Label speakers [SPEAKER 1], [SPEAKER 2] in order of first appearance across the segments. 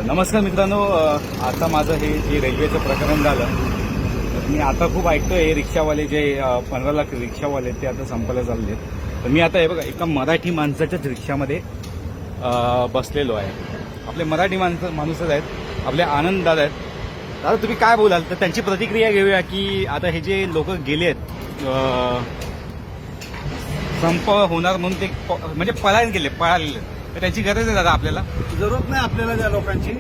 [SPEAKER 1] नमस्कार मित्रांनो, आता माझं हे जे रेल्वेचं प्रकरण झालं तर मी आता खूप ऐकतोय हे रिक्षावाले जे 15 लाख रिक्षावाले ते आता संपायला चालले. तर मी आता हे बघा एका मराठी माणसाच्याच रिक्षामध्ये बसलेलो आहे. आपले मराठी माणूसच आहेत, आपले आनंद दादा आहेत. दादा तुम्ही काय बोलाल तर त्यांची प्रतिक्रिया घेऊया की आता हे जे लोक गेले आहेत संप होणार म्हणून ते म्हणजे पळालेले तर त्याची गरज आहे दादा आपल्याला.
[SPEAKER 2] जरूरत नाही आपल्याला त्या लोकांची.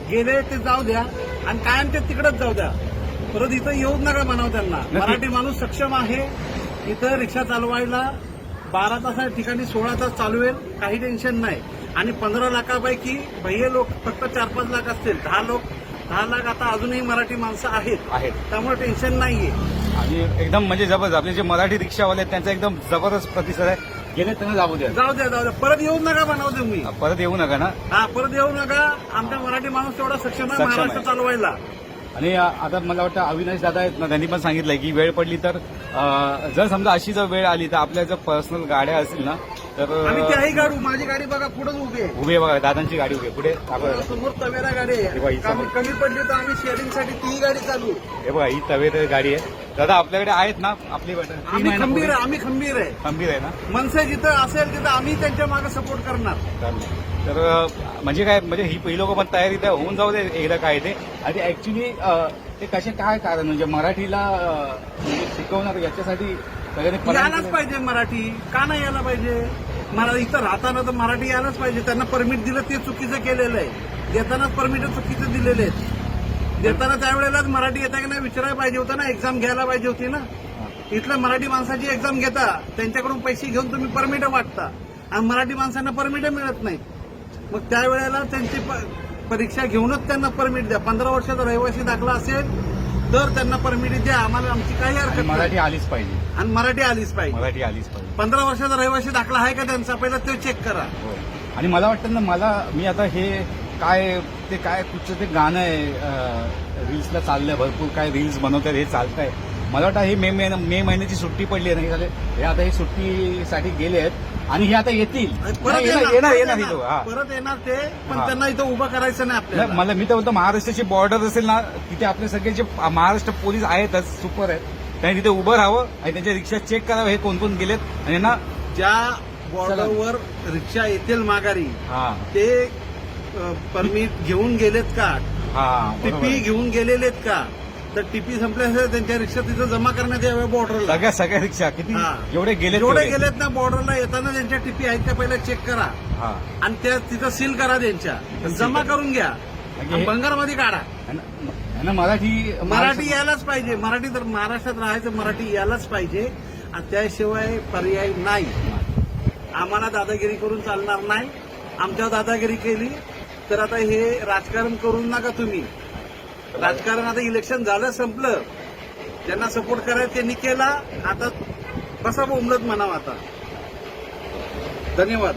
[SPEAKER 2] गेले ते जाऊ द्या आणि कायम ते तिकडेच जाऊ द्या. परत इथं येऊच नका म्हणावं त्यांना. मराठी माणूस सक्षम आहे. इथं रिक्षा चालवायला 12 तास ठिकाणी 16 तास चालवेल, काही टेन्शन नाही. आणि 15 लाखापैकी भैये लोक फक्त 4-5 लाख असतील. 10 लाख आता अजूनही मराठी माणसं आहेत. त्यामुळे टेन्शन नाहीये.
[SPEAKER 1] आणि एकदम म्हणजे जबरदस्त आपले जे मराठी रिक्षावाले आहेत त्यांचा एकदम जबरदस्त प्रतिसाद आहे. गेले त्यांना जाऊ द्या. परत येऊ नका म्हणावं तुम्ही. परत येऊ नका ना.
[SPEAKER 2] परत येऊ नका. आमचा मराठी माणूस तेवढा सक्षम आहे महाराष्ट्र चालवायला.
[SPEAKER 1] आणि आता मला वाटतं अविनाश दादा आहेत ना, त्यांनी पण सांगितलंय की वेळ पडली तर जर समजा अशी जर वेळ आली तर आपल्या जर पर्सनल गाड्या असतील ना तर
[SPEAKER 2] आम्ही त्याही काढू. माझी गाडी बघा पुढेच उभी आहे.
[SPEAKER 1] उभी बघा, दादांची गाडी उभी पुढे.
[SPEAKER 2] समोर तवेरा गाडी आहे. कमी पडली तर आम्ही शेअरिंगसाठी ती गाडी चालू.
[SPEAKER 1] हे बघा ही तवेरा गाडी आहे. दादा आपल्याकडे आहेत ना आपली
[SPEAKER 2] आम्ही खंबीर आहे
[SPEAKER 1] ना.
[SPEAKER 2] मनसे जिथं असेल तिथं आम्ही त्यांच्या मागे सपोर्ट करणार.
[SPEAKER 1] तर म्हणजे काय म्हणजे ही लोक पण तयारी त्या होऊन जाऊ दे एकदा काय ते. आणि ऍक्च्युली ते कसे काय कारण म्हणजे मराठीला शिकवणार याच्यासाठी सगळ्यांनी
[SPEAKER 2] यायलाच पाहिजे. मराठी का नाही यायला पाहिजे? मला इथं राहताना तर मराठी यायलाच पाहिजे. त्यांना परमिट दिलं ते चुकीचं केलेलं आहे. देतानाच परमिट चुकीचं दिलेले आहेत. देताना त्यावेळेलाच मराठी येता की नाही विचारायला पाहिजे होतं ना. एक्झाम घ्यायला पाहिजे होती ना. इथलं मराठी माणसाची एक्झाम घेता, त्यांच्याकडून पैसे घेऊन तुम्ही परमिट वाटता आणि मराठी माणसांना परमिट मिळत नाही. मग त्यावेळेला त्यांची परीक्षा घेऊनच त्यांना परमिट द्या. 15 वर्षाचा रहिवासी दाखला असेल तर त्यांना परमिट द्या. आम्हाला आमची काही हरकत नाही.
[SPEAKER 1] मराठी आलीच पाहिजे.
[SPEAKER 2] आणि मराठी आलीच पाहिजे. 15 वर्षाचा रहिवासी दाखला आहे का त्यांचा, पहिला तो चेक करा.
[SPEAKER 1] आणि मला वाटतं ना मी आता हे काय तुझं ते गाणं आहे रील्सला चाललंय, भरपूर काय रील्स बनवतात हे चालतंय. मला वाटतं हे मे महिन्याची सुट्टी पडली आहे ना, हे आता हे सुट्टीसाठी गेले आहेत आणि हे आता येतील.
[SPEAKER 2] परत येणार ते. पण त्यांना इथं उभं करायचं नाही आपल्याला.
[SPEAKER 1] मी तर बोलतो महाराष्ट्राची बॉर्डर असेल ना तिथे आपले सगळे जे महाराष्ट्र पोलीस आहेतच सुपर आहेत, त्यांनी तिथे उभं राहावं आणि त्यांच्या रिक्षा चेक करावं हे कोण कोण गेलेत आणि ना
[SPEAKER 2] ज्या बॉर्डरवर रिक्षा येतील माघारी ते परमिट घेऊन गेलेत का, टीपी घेऊन गेलेलेत का, तर टीपी संपल्यास त्यांच्या रिक्षा तिथं जमा करण्यात याव्या बॉर्डरला.
[SPEAKER 1] सगळ्या रिक्षा किती जेवढे
[SPEAKER 2] गेलेत ना बॉर्डरला येताना त्यांच्या टीपी आहेत का पहिला चेक करा आणि त्या तिथं सील करा, त्यांच्या जमा करून घ्या, बंगारमध्ये काढा. मराठी यायलाच पाहिजे. मराठी तर महाराष्ट्रात राहायचं, मराठी यायलाच पाहिजे आणि त्याशिवाय पर्याय नाही. आम्हाला दादागिरी करून चालणार नाही. आमच्यावर दादागिरी केली तर आता हे राजकारण करून नका तुम्ही. राजकारण आता इलेक्शन झालं, संपलं. ज्यांना सपोर्ट करायचं त्यांनी केला. आता बसा बोंबलत म्हणावं आता. धन्यवाद.